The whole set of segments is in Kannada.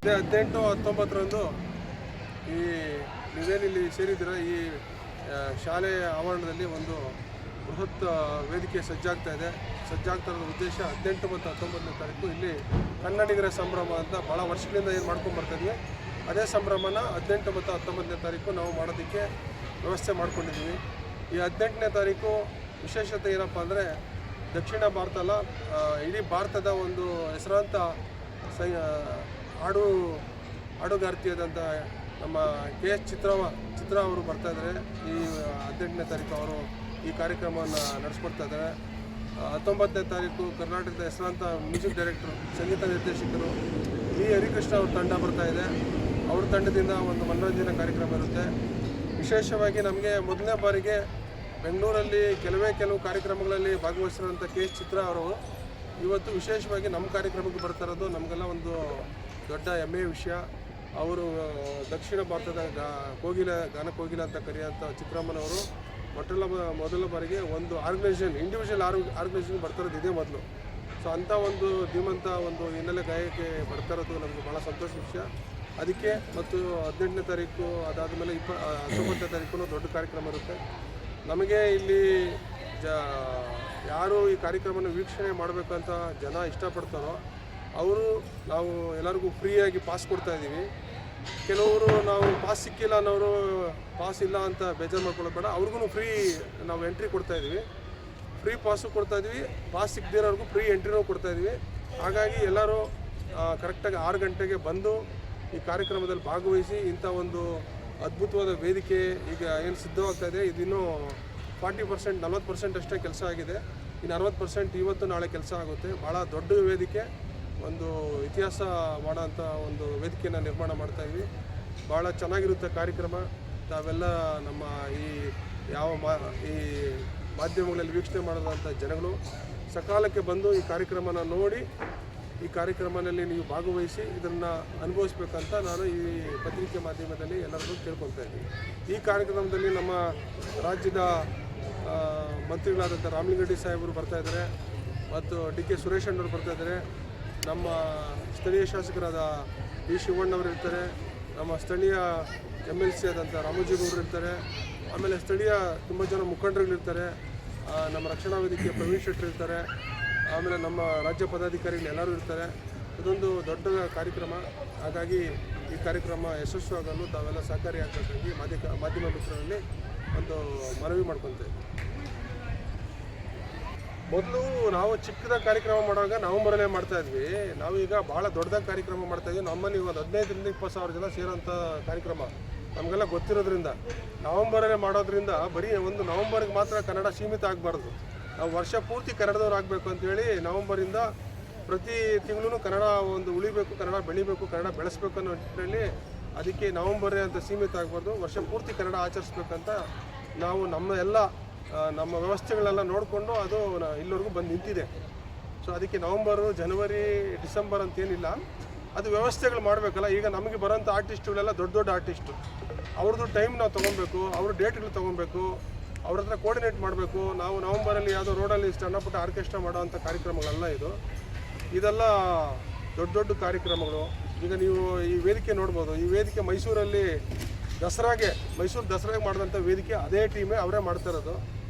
18, 19ರಂದು ಈ ನೀವೇನಿಲ್ಲಿ ಸೇರಿದ್ದೀರ ಈ ಶಾಲೆಯ ಆವರಣದಲ್ಲಿ ಒಂದು ಬೃಹತ್ ವೇದಿಕೆ ಸಜ್ಜಾಗ್ತಾ ಇರೋದು ಉದ್ದೇಶ 18 ಮತ್ತು 19ನೇ ತಾರೀಕು ಇಲ್ಲಿ ಕನ್ನಡಿಗರ ಸಂಭ್ರಮ ಅಂತ ಭಾಳ ವರ್ಷಗಳಿಂದ ಏನು ಮಾಡ್ಕೊಂಡು ಬರ್ತಾಯಿದ್ವಿ. ಅದೇ ಸಂಭ್ರಮನ 18 ಮತ್ತು 19ನೇ ತಾರೀಕು ನಾವು ಮಾಡೋದಕ್ಕೆ ವ್ಯವಸ್ಥೆ ಮಾಡ್ಕೊಂಡಿದ್ದೀವಿ. ಈ 18ನೇ ತಾರೀಕು ವಿಶೇಷತೆ ಏನಪ್ಪ ಅಂದರೆ ದಕ್ಷಿಣ ಭಾರತ ಅಲ್ಲ, ಇಡೀ ಭಾರತದ ಒಂದು ಹೆಸರಾಂತ ಹಾಡುಗಾರ್ತಿಯಾದಂಥ ನಮ್ಮ KS ಚಿತ್ರ ಅವರು ಬರ್ತಾಯಿದ್ದಾರೆ. ಈ 18ನೇ ತಾರೀಕು ಅವರು ಈ ಕಾರ್ಯಕ್ರಮವನ್ನು ನಡೆಸ್ಕೊಡ್ತಾ ಇದ್ದಾರೆ. 19ನೇ ತಾರೀಕು ಕರ್ನಾಟಕದ ಹೆಸರಾಂತ ಮ್ಯೂಸಿಕ್ ಡೈರೆಕ್ಟರು, ಸಂಗೀತ ನಿರ್ದೇಶಕರು ಹರಿಕೃಷ್ಣ ಅವ್ರ ತಂಡ ಬರ್ತಾ ಇದೆ. ಅವ್ರ ತಂಡದಿಂದ ಒಂದು ಮನೋರಂಜನಾ ಕಾರ್ಯಕ್ರಮ ಇರುತ್ತೆ. ವಿಶೇಷವಾಗಿ ನಮಗೆ ಮೊದಲನೇ ಬಾರಿಗೆ ಬೆಂಗಳೂರಲ್ಲಿ ಕೆಲವು ಕಾರ್ಯಕ್ರಮಗಳಲ್ಲಿ ಭಾಗವಹಿಸಿರೋಂಥ KS ಚಿತ್ರ ಅವರು ಇವತ್ತು ವಿಶೇಷವಾಗಿ ನಮ್ಮ ಕಾರ್ಯಕ್ರಮಕ್ಕೆ ಬರ್ತಾ ಇರೋದು ನಮಗೆಲ್ಲ ಒಂದು ದೊಡ್ಡ ಹೆಮ್ಮೆಯ ವಿಷಯ. ಅವರು ದಕ್ಷಿಣ ಭಾರತದ ಗಾನ ಕೋಗಿಲ ಅಂತ ಕರೆಯುವಂಥ ಚಿತ್ರಮ್ಮನವರು ಮೊದಲ ಬಾರಿಗೆ ಒಂದು ಇಂಡಿವಿಜುವಲ್ ಆರ್ಗನೈಸೇಷನ್ ಬರ್ತಾ ಇರೋದು ಇದೇ ಮೊದಲು. ಸೊ ಅಂಥ ಒಂದು ಧೀಮಂತ ಒಂದು ಹಿನ್ನೆಲೆ ಗಾಯಕ್ಕೆ ಬರ್ತಾ ಇರೋದು ನಮಗೆ ಭಾಳ ಸಂತೋಷದ ವಿಷಯ. ಅದಕ್ಕೆ ಮತ್ತು 18ನೇ ತಾರೀಕು ಅದಾದಮೇಲೆ 19ನೇ ತಾರೀಕು ದೊಡ್ಡ ಕಾರ್ಯಕ್ರಮ ಇರುತ್ತೆ. ನಮಗೆ ಇಲ್ಲಿ ಯಾರು ಈ ಕಾರ್ಯಕ್ರಮನ ವೀಕ್ಷಣೆ ಮಾಡಬೇಕಂತ ಜನ ಇಷ್ಟಪಡ್ತಾರೋ ನಾವು ಎಲ್ಲರಿಗೂ ಫ್ರೀಯಾಗಿ ಪಾಸ್ ಕೊಡ್ತಾಯಿದ್ದೀವಿ. ಕೆಲವರು ನಾವು ಪಾಸ್ ಸಿಕ್ಕಿಲ್ಲ ಅನ್ನೋರು ಪಾಸ್ ಇಲ್ಲ ಅಂತ ಬೇಜಾರು ಮಾಡ್ಕೊಳ್ಳೋಬೇಡ, ಅವ್ರಿಗೂ ಫ್ರೀ ನಾವು ಎಂಟ್ರಿ ಕೊಡ್ತಾಯಿದ್ದೀವಿ. ಫ್ರೀ ಪಾಸು ಕೊಡ್ತಾಯಿದ್ವಿ, ಪಾಸ್ ಸಿಕ್ಕದಿರೋರ್ಗೂ ಫ್ರೀ ಎಂಟ್ರಿನೂ ಕೊಡ್ತಾಯಿದ್ವಿ. ಹಾಗಾಗಿ ಎಲ್ಲರೂ ಕರೆಕ್ಟಾಗಿ 6 ಗಂಟೆಗೆ ಬಂದು ಈ ಕಾರ್ಯಕ್ರಮದಲ್ಲಿ ಭಾಗವಹಿಸಿ ಇಂಥ ಒಂದು ಅದ್ಭುತವಾದ ವೇದಿಕೆ ಈಗ ಏನು ಸಿದ್ಧವಾಗ್ತಾಯಿದೆ. ಇದಿನ್ನೂ 40%, 40% ಅಷ್ಟೇ ಕೆಲಸ ಆಗಿದೆ. ಇನ್ನು 60% ಇವತ್ತು ನಾಳೆ ಕೆಲಸ ಆಗುತ್ತೆ. ಭಾಳ ದೊಡ್ಡ ವೇದಿಕೆ, ಒಂದು ಇತಿಹಾಸ ಮಾಡೋಂಥ ಒಂದು ವೇದಿಕೆಯನ್ನು ನಿರ್ಮಾಣ ಮಾಡ್ತಾಯಿದ್ವಿ. ಭಾಳ ಚೆನ್ನಾಗಿರುತ್ತೆ ಕಾರ್ಯಕ್ರಮ. ತಾವೆಲ್ಲ ನಮ್ಮ ಈ ಮಾಧ್ಯಮಗಳಲ್ಲಿ ವೀಕ್ಷಣೆ ಮಾಡೋದಂಥ ಜನಗಳು ಸಕಾಲಕ್ಕೆ ಬಂದು ಈ ಕಾರ್ಯಕ್ರಮನ ನೋಡಿ ಈ ಕಾರ್ಯಕ್ರಮದಲ್ಲಿ ನೀವು ಭಾಗವಹಿಸಿ ಇದನ್ನು ಅನುಭವಿಸ್ಬೇಕಂತ ನಾನು ಈ ಪತ್ರಿಕೆ ಮಾಧ್ಯಮದಲ್ಲಿ ಎಲ್ಲರಿಗೂ ಕೇಳ್ಕೊತಾ ಇದ್ದೀನಿ. ಈ ಕಾರ್ಯಕ್ರಮದಲ್ಲಿ ನಮ್ಮ ರಾಜ್ಯದ ಮಂತ್ರಿಗಳಾದಂಥ ರಾಮಲಿಂಗರೆಡ್ಡಿ ಸಾಹೇಬರು ಬರ್ತಾಯಿದ್ದಾರೆ ಮತ್ತು DK ಸುರೇಶ್ ಅಣ್ಣವರು ಬರ್ತಾಯಿದ್ದಾರೆ. ನಮ್ಮ ಸ್ಥಳೀಯ ಶಾಸಕರಾದ D. ಶಿವಣ್ಣವರು ಇರ್ತಾರೆ. ನಮ್ಮ ಸ್ಥಳೀಯ MLC ಆದಂಥ ರಾಮೋಜಿಗೌಡರು ಇರ್ತಾರೆ. ಆಮೇಲೆ ಸ್ಥಳೀಯ ತುಂಬ ಜನ ಮುಖಂಡರುಗಳಿರ್ತಾರೆ. ನಮ್ಮ ರಕ್ಷಣಾ ವೇದಿಕೆಯ ಪ್ರವೀಣ್ ಶೆಟ್ಟರ್ ಇರ್ತಾರೆ. ಆಮೇಲೆ ನಮ್ಮ ರಾಜ್ಯ ಪದಾಧಿಕಾರಿಗಳು ಎಲ್ಲರೂ ಇರ್ತಾರೆ. ಇದೊಂದು ದೊಡ್ಡ ಕಾರ್ಯಕ್ರಮ. ಹಾಗಾಗಿ ಈ ಕಾರ್ಯಕ್ರಮ ಯಶಸ್ವಿಯಾಗಲು ತಾವೆಲ್ಲ ಸಹಕಾರಿಯಾಗಬೇಕಾಗಿ ಮಾಧ್ಯಮ ಮಿತ್ರರಲ್ಲಿ ಒಂದು ಮನವಿ ಮಾಡ್ಕೊತೇವೆ. ಮೊದಲು ನಾವು ಚಿಕ್ಕದಾಗಿ ಕಾರ್ಯಕ್ರಮ ಮಾಡುವಾಗ ನವಂಬರಲ್ಲೇ ಮಾಡ್ತಾಯಿದ್ವಿ. ನಾವೀಗ ಭಾಳ ದೊಡ್ಡದಾಗಿ ಕಾರ್ಯಕ್ರಮ ಮಾಡ್ತಾಯಿದ್ವಿ. ನಮ್ಮಲ್ಲಿ ಒಂದು 15ರಿಂದ 20 ಸಾವಿರ ಜನ ಸೇರೋಂಥ ಕಾರ್ಯಕ್ರಮ ನಮಗೆಲ್ಲ ಗೊತ್ತಿರೋದ್ರಿಂದ ನವಂಬರಲ್ಲೇ ಮಾಡೋದ್ರಿಂದ ಬರೀ ಒಂದು ನವಂಬರ್ಗೆ ಮಾತ್ರ ಕನ್ನಡ ಸೀಮಿತ ಆಗಬಾರ್ದು. ನಾವು ವರ್ಷ ಪೂರ್ತಿ ಕನ್ನಡದವ್ರು ಆಗಬೇಕು ಅಂತೇಳಿ ನವಂಬರಿಂದ ಪ್ರತಿ ತಿಂಗಳೂ ಕನ್ನಡ ಒಂದು ಉಳಿಬೇಕು, ಕನ್ನಡ ಬೆಳಿಬೇಕು, ಕನ್ನಡ ಬೆಳೆಸಬೇಕು ಅನ್ನೋ ನಿಟ್ಟಿನಲ್ಲಿ ಅದಕ್ಕೆ ನವಂಬರೇ ಅಂತ ಸೀಮಿತ ಆಗಬಾರ್ದು, ವರ್ಷ ಪೂರ್ತಿ ಕನ್ನಡ ಆಚರಿಸ್ಬೇಕಂತ ನಾವು ನಮ್ಮ ವ್ಯವಸ್ಥೆಗಳೆಲ್ಲ ನೋಡಿಕೊಂಡು ಅದು ಇಲ್ಲಿವರೆಗೂ ಬಂದು ನಿಂತಿದೆ. ಸೊ ಅದಕ್ಕೆ ನವಂಬರು, ಜನವರಿ, ಡಿಸೆಂಬರ್ ಅಂತೇನಿಲ್ಲ, ಅದು ವ್ಯವಸ್ಥೆಗಳು ಮಾಡಬೇಕಲ್ಲ. ಈಗ ನಮಗೆ ಬರೋಂಥ ಆರ್ಟಿಸ್ಟ್ಗಳೆಲ್ಲ ದೊಡ್ಡ ಆರ್ಟಿಸ್ಟು, ಅವ್ರದ್ದು ಟೈಮ್ ನಾವು ತೊಗೊಬೇಕು, ಅವ್ರ ಡೇಟ್ಗಳು ತೊಗೊಬೇಕು, ಅವ್ರ ಹತ್ರ ಕೋರ್ಡಿನೇಟ್ ಮಾಡಬೇಕು. ನಾವು ನವಂಬರಲ್ಲಿ ಯಾವುದೋ ರೋಡಲ್ಲಿ ಸಣ್ಣಪುಟ್ಟ ಆರ್ಕೆಸ್ಟ್ರಾ ಮಾಡೋವಂಥ ಕಾರ್ಯಕ್ರಮಗಳಲ್ಲ ಇದೆಲ್ಲ ದೊಡ್ಡ ಕಾರ್ಯಕ್ರಮಗಳು. ಈಗ ನೀವು ಈ ವೇದಿಕೆ ನೋಡ್ಬೋದು. ಈ ವೇದಿಕೆ ಮೈಸೂರು ದಸರಾಗೆ ಮಾಡಿದಂಥ ವೇದಿಕೆ ಅದೇ ಟೀಮೇ ಅವರೇ ಮಾಡ್ತಾ ಇರೋದು.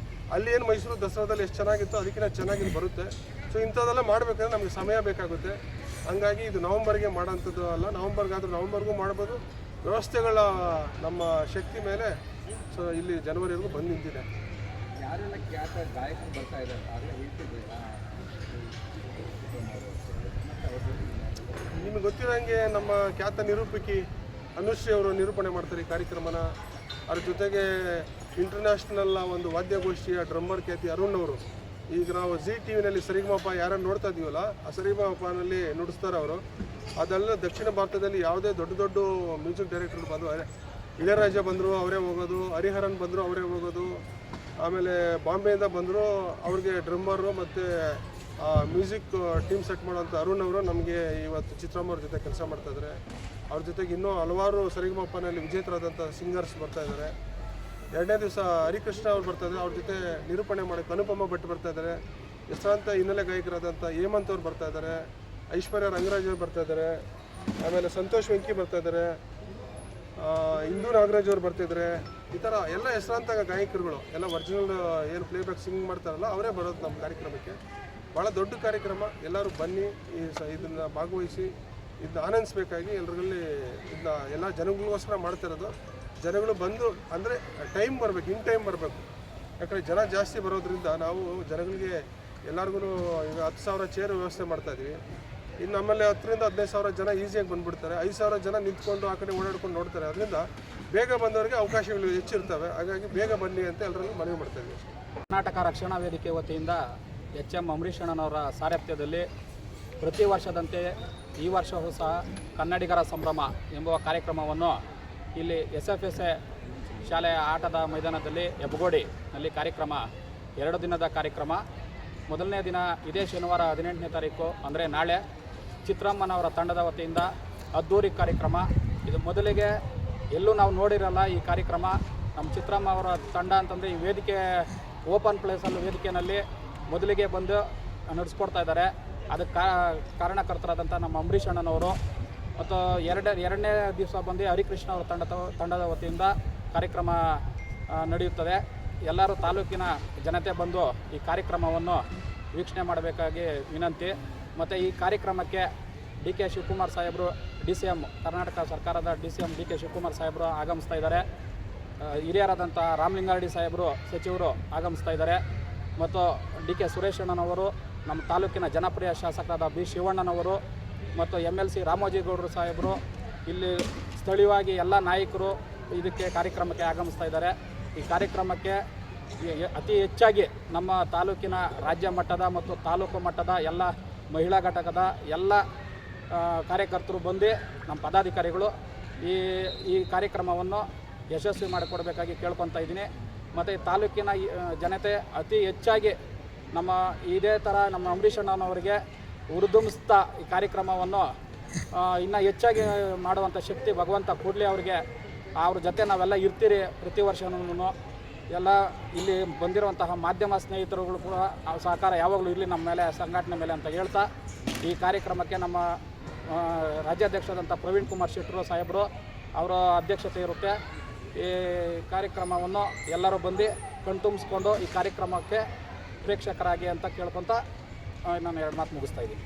ಅಲ್ಲಿ ಏನು ಮೈಸೂರು ದಸರಾದಲ್ಲಿ ಎಷ್ಟು ಚೆನ್ನಾಗಿತ್ತು ಅದಕ್ಕಿಂತ ಚೆನ್ನಾಗಿ ಬರುತ್ತೆ. ಸೊ ಇಂಥದ್ದೆಲ್ಲ ಮಾಡಬೇಕಂದ್ರೆ ನಮಗೆ ಸಮಯ ಬೇಕಾಗುತ್ತೆ. ಹಂಗಾಗಿ ಇದು ನವಂಬರ್ಗೆ ಮಾಡೋಂಥದ್ದು ಅಲ್ಲ, ನವಂಬರ್ಗೂ ಮಾಡ್ಬೋದು. ವ್ಯವಸ್ಥೆಗಳ ನಮ್ಮ ಶಕ್ತಿ ಮೇಲೆ ಸೊ ಇಲ್ಲಿ ಜನವರಿವರೆಗೂ ಬಂದು ನಿಂತಿದೆ. ಯಾರೆಲ್ಲ ಖ್ಯಾತ ಗಾಯಕರು ಬರ್ತಾ ಇದ್ದಾರೆ ನಿಮಗೆ ಗೊತ್ತಿರೋಂಗೆ ನಮ್ಮ ಖ್ಯಾತ ನಿರೂಪಕಿ ಅನುಶ್ರೀ ಅವರು ನಿರೂಪಣೆ ಮಾಡ್ತಾರೆ ಈ ಕಾರ್ಯಕ್ರಮನ. ಅದ್ರ ಜೊತೆಗೆ ಇಂಟರ್ನ್ಯಾಷನಲ್ ಒಂದು ವಾದ್ಯಗೋಷ್ಠಿಯ ಡ್ರಮ್ಮರ್ ಖ್ಯಾತಿ ಅರುಣ್ ಅವರು. ಈಗ ನಾವು Zee TV ಸರಿಗಮಪ ಯಾರನ್ನು ನೋಡ್ತಾ ಇದ್ದೀವಲ್ಲ, ಆ ಸರಿಗಮಪನಲ್ಲಿ ನುಡಿಸ್ತಾರೆ ಅವರು. ಅದೆಲ್ಲ ದಕ್ಷಿಣ ಭಾರತದಲ್ಲಿ ಯಾವುದೇ ದೊಡ್ಡ ಮ್ಯೂಸಿಕ್ ಡೈರೆಕ್ಟರ್ ಬಂದು, ಇಳಯರಾಜ ಬಂದರು ಅವರೇ ಹೋಗೋದು, ಹರಿಹರನ್ ಬಂದರು ಅವರೇ ಹೋಗೋದು, ಆಮೇಲೆ ಬಾಂಬೆಯಿಂದ ಬಂದರು ಅವ್ರಿಗೆ ಡ್ರಮ್ಮರು ಮತ್ತು ಮ್ಯೂಸಿಕ್ ಟೀಮ್ ಸೆಟ್ ಮಾಡೋಂಥ ಅರುಣ್ ಅವರು ನಮಗೆ ಇವತ್ತು ಚಿತ್ರಮ್ಮ ಅವ್ರ ಜೊತೆ ಕೆಲಸ ಮಾಡ್ತಾಯಿದ್ದಾರೆ. ಅವ್ರ ಜೊತೆಗೆ ಇನ್ನೂ ಹಲವಾರು ಸರಿಗಮಪನಲ್ಲಿ ವಿಜೇತರಾದಂಥ ಸಿಂಗರ್ಸ್ ಬರ್ತಾಯಿದ್ದಾರೆ. 2ನೇ ದಿವಸ ಹರಿಕೃಷ್ಣ ಅವ್ರು ಬರ್ತಾಯಿದ್ದಾರೆ. ಅವ್ರ ಜೊತೆ ನಿರೂಪಣೆ ಮಾಡೋಕ್ಕೆ ಅನುಪಮ ಭಟ್ ಬರ್ತಾಯಿದ್ದಾರೆ. ಹೆಸರಾಂತ ಹಿನ್ನೆಲೆ ಗಾಯಕರಾದಂಥ ಹೇಮಂತ್ ಅವ್ರು ಬರ್ತಾಯಿದ್ದಾರೆ. ಐಶ್ವರ್ಯ ರಂಗರಾಜ್ ಅವ್ರು ಬರ್ತಾಯಿದ್ದಾರೆ. ಆಮೇಲೆ ಸಂತೋಷ್ ವೆಂಕಿ ಬರ್ತಾಯಿದ್ದಾರೆ, ಇಂದು ನಾಗರಾಜ್ ಅವ್ರು ಬರ್ತಿದ್ದಾರೆ. ಈ ಥರ ಎಲ್ಲ ಹೆಸರಾಂತ ಗಾಯಕರುಗಳು ಎಲ್ಲ ಒರಿಜಿನಲ್ ಏನು ಪ್ಲೇಬ್ಯಾಕ್ ಸಿಂಗ್ ಮಾಡ್ತಾರಲ್ಲ ಅವರೇ ಬರೋದು ನಮ್ಮ ಕಾರ್ಯಕ್ರಮಕ್ಕೆ. ಭಾಳ ದೊಡ್ಡ ಕಾರ್ಯಕ್ರಮ, ಎಲ್ಲರೂ ಬನ್ನಿ ಇದನ್ನು ಭಾಗವಹಿಸಿ ಇದನ್ನ ಆನಂದಿಸ್ಬೇಕಾಗಿ ಎಲ್ಲರಲ್ಲಿ ಇದನ್ನ ಎಲ್ಲ ಜನಗಳಿಗೋಸ್ಕರ ಮಾಡ್ತಿರೋದು. ಜನಗಳು ಬಂದು ಅಂದರೆ ಟೈಮ್ ಬರಬೇಕು, ಇನ್ ಟೈಮ್ ಬರಬೇಕು. ಯಾಕಂದರೆ ಜನ ಜಾಸ್ತಿ ಬರೋದ್ರಿಂದ ನಾವು ಜನಗಳಿಗೆ ಎಲ್ಲರಿಗೂ ಈಗ 10,000 ಚೇರ್ ವ್ಯವಸ್ಥೆ ಮಾಡ್ತಾಯಿದ್ವಿ. ಇನ್ನು ನಮ್ಮಲ್ಲಿ 10,000 to 15,000 ಜನ ಈಸಿಯಾಗಿ ಬಂದುಬಿಡ್ತಾರೆ. 5,000 ಜನ ನಿಂತ್ಕೊಂಡು ಆ ಕಡೆ ಓಡಾಡ್ಕೊಂಡು ನೋಡ್ತಾರೆ. ಅದರಿಂದ ಬೇಗ ಬಂದವರಿಗೆ ಅವಕಾಶಗಳು ಹೆಚ್ಚಿರ್ತವೆ. ಹಾಗಾಗಿ ಬೇಗ ಬನ್ನಿ ಅಂತ ಎಲ್ಲರಲ್ಲೂ ಮನವಿ ಮಾಡ್ತಾಯಿದ್ವಿ. ಕರ್ನಾಟಕ ರಕ್ಷಣಾ ವೇದಿಕೆ ವತಿಯಿಂದ ಎಚ್.ಎಂ. ಅಂಬರೀಷ್ ಅಣ್ಣನವರ ಸಾರಥ್ಯದಲ್ಲಿ ಪ್ರತಿ ವರ್ಷದಂತೆ ಈ ವರ್ಷವೂ ಸಹ ಕನ್ನಡಿಗರ ಸಂಭ್ರಮ ಎಂಬುವ ಕಾರ್ಯಕ್ರಮವನ್ನು ಇಲ್ಲಿ SFSA ಶಾಲೆಯ ಆಟದ ಮೈದಾನದಲ್ಲಿ ಹೆಬ್ಬಗೋಡಿನಲ್ಲಿ ಕಾರ್ಯಕ್ರಮ 2 ದಿನದ ಕಾರ್ಯಕ್ರಮ. ಮೊದಲನೇ ದಿನ ಇದೇ ಶನಿವಾರ 18ನೇ ತಾರೀಕು ಅಂದರೆ ನಾಳೆ ಚಿತ್ರಮ್ಮನವರ ತಂಡದ ವತಿಯಿಂದ ಅದ್ದೂರಿ ಕಾರ್ಯಕ್ರಮ. ಇದು ಮೊದಲಿಗೆ ಎಲ್ಲೂ ನಾವು ನೋಡಿರಲ್ಲ ಈ ಕಾರ್ಯಕ್ರಮ. ನಮ್ಮ ಚಿತ್ರಮ್ಮ ಅವರ ತಂಡ ಅಂತಂದರೆ ಈ ವೇದಿಕೆ ಓಪನ್ ಪ್ಲೇಸಲ್ಲಿ ವೇದಿಕೆಯಲ್ಲಿ ಮೊದಲಿಗೆ ಬಂದು ನಡೆಸ್ಕೊಡ್ತಾ ಇದ್ದಾರೆ. ಅದಕ್ಕೆ ಕಾರಣಕರ್ತರಾದಂಥ ನಮ್ಮ ಅಂಬರೀಷ್ ಅಣ್ಣನವರು ಮತ್ತು ಎರಡನೇ ದಿವಸ ಬಂದು ಹರಿಕೃಷ್ಣ ಅವರ ತಂಡದ ವತಿಯಿಂದ ಕಾರ್ಯಕ್ರಮ ನಡೆಯುತ್ತದೆ. ಎಲ್ಲರೂ ತಾಲೂಕಿನ ಜನತೆ ಬಂದು ಈ ಕಾರ್ಯಕ್ರಮವನ್ನು ವೀಕ್ಷಣೆ ಮಾಡಬೇಕಾಗಿ ವಿನಂತಿ. ಮತ್ತು ಈ ಕಾರ್ಯಕ್ರಮಕ್ಕೆ ಡಿ ಕೆ ಶಿವಕುಮಾರ್ ಸಾಹೇಬರು DCM ಕರ್ನಾಟಕ ಸರ್ಕಾರದ DCM ಡಿ ಕೆ ಶಿವಕುಮಾರ್ ಸಾಹೇಬರು ಆಗಮಿಸ್ತಾ ಇದ್ದಾರೆ. ಹಿರಿಯರಾದಂಥ ರಾಮಲಿಂಗಾರೆಡ್ಡಿ ಸಾಹೇಬರು ಸಚಿವರು ಆಗಮಿಸ್ತಾ ಇದ್ದಾರೆ. ಮತ್ತು ಡಿ ಕೆ ಸುರೇಶ್ ಅಣ್ಣನವರು, ನಮ್ಮ ತಾಲೂಕಿನ ಜನಪ್ರಿಯ ಶಾಸಕರಾದ ಬಿ ಶಿವಣ್ಣನವರು ಮತ್ತು MLC ರಾಮೋಜಿಗೌಡರು ಸಾಹೇಬರು, ಇಲ್ಲಿ ಸ್ಥಳೀಯವಾಗಿ ಎಲ್ಲ ನಾಯಕರು ಇದಕ್ಕೆ ಕಾರ್ಯಕ್ರಮಕ್ಕೆ ಆಗಮಿಸ್ತಾ ಇದ್ದಾರೆ. ಈ ಕಾರ್ಯಕ್ರಮಕ್ಕೆ ಅತಿ ಹೆಚ್ಚಾಗಿ ನಮ್ಮ ತಾಲೂಕಿನ ರಾಜ್ಯ ಮಟ್ಟದ ಮತ್ತು ತಾಲೂಕು ಮಟ್ಟದ ಎಲ್ಲ ಮಹಿಳಾ ಘಟಕದ ಎಲ್ಲ ಕಾರ್ಯಕರ್ತರು ಬಂದು ನಮ್ಮ ಪದಾಧಿಕಾರಿಗಳು ಈ ಕಾರ್ಯಕ್ರಮವನ್ನು ಯಶಸ್ವಿ ಮಾಡಿಕೊಡ್ಬೇಕಾಗಿ ಕೇಳ್ಕೊತಾ ಇದ್ದೀನಿ. ಮತ್ತು ತಾಲೂಕಿನ ಜನತೆ ಅತಿ ಹೆಚ್ಚಾಗಿ ಇದೇ ಥರ ನಮ್ಮ ಅಂಬರೀಷ್ ಅಣ್ಣನವರಿಗೆ ಹುರಿದುಂಬಿಸ್ತಾ ಈ ಕಾರ್ಯಕ್ರಮವನ್ನು ಇನ್ನೂ ಹೆಚ್ಚಾಗಿ ಮಾಡುವಂಥ ಶಕ್ತಿ ಭಗವಂತ ಕೂಡಲೇ ಅವರಿಗೆ, ಅವ್ರ ಜೊತೆ ನಾವೆಲ್ಲ ಇರ್ತೀರಿ ಪ್ರತಿ ವರ್ಷನೂ. ಎಲ್ಲ ಇಲ್ಲಿ ಬಂದಿರುವಂತಹ ಮಾಧ್ಯಮ ಸ್ನೇಹಿತರುಗಳು ಕೂಡ ಸಹಕಾರ ಯಾವಾಗಲೂ ಇರಲಿ ನಮ್ಮ ಮೇಲೆ, ಸಂಘಟನೆ ಮೇಲೆ ಅಂತ ಹೇಳ್ತಾ ಈ ಕಾರ್ಯಕ್ರಮಕ್ಕೆ ನಮ್ಮ ರಾಜ್ಯಾಧ್ಯಕ್ಷರಾದಂಥ ಪ್ರವೀಣ್ ಕುಮಾರ್ ಶೆಟ್ಟರು ಸಾಹೇಬರು ಅವರ ಅಧ್ಯಕ್ಷತೆ ಇರುತ್ತೆ. ಈ ಕಾರ್ಯಕ್ರಮವನ್ನು ಎಲ್ಲರೂ ಬಂದು ಕಣ್ತುಂಬಿಸ್ಕೊಂಡು ಈ ಕಾರ್ಯಕ್ರಮಕ್ಕೆ ಪ್ರೇಕ್ಷಕರಾಗಿ ಅಂತ ಕೇಳ್ಕೊತ ನಾನು 2 ಮಾತು ಮುಗಿಸ್ತಾ ಇದ್ದೀನಿ.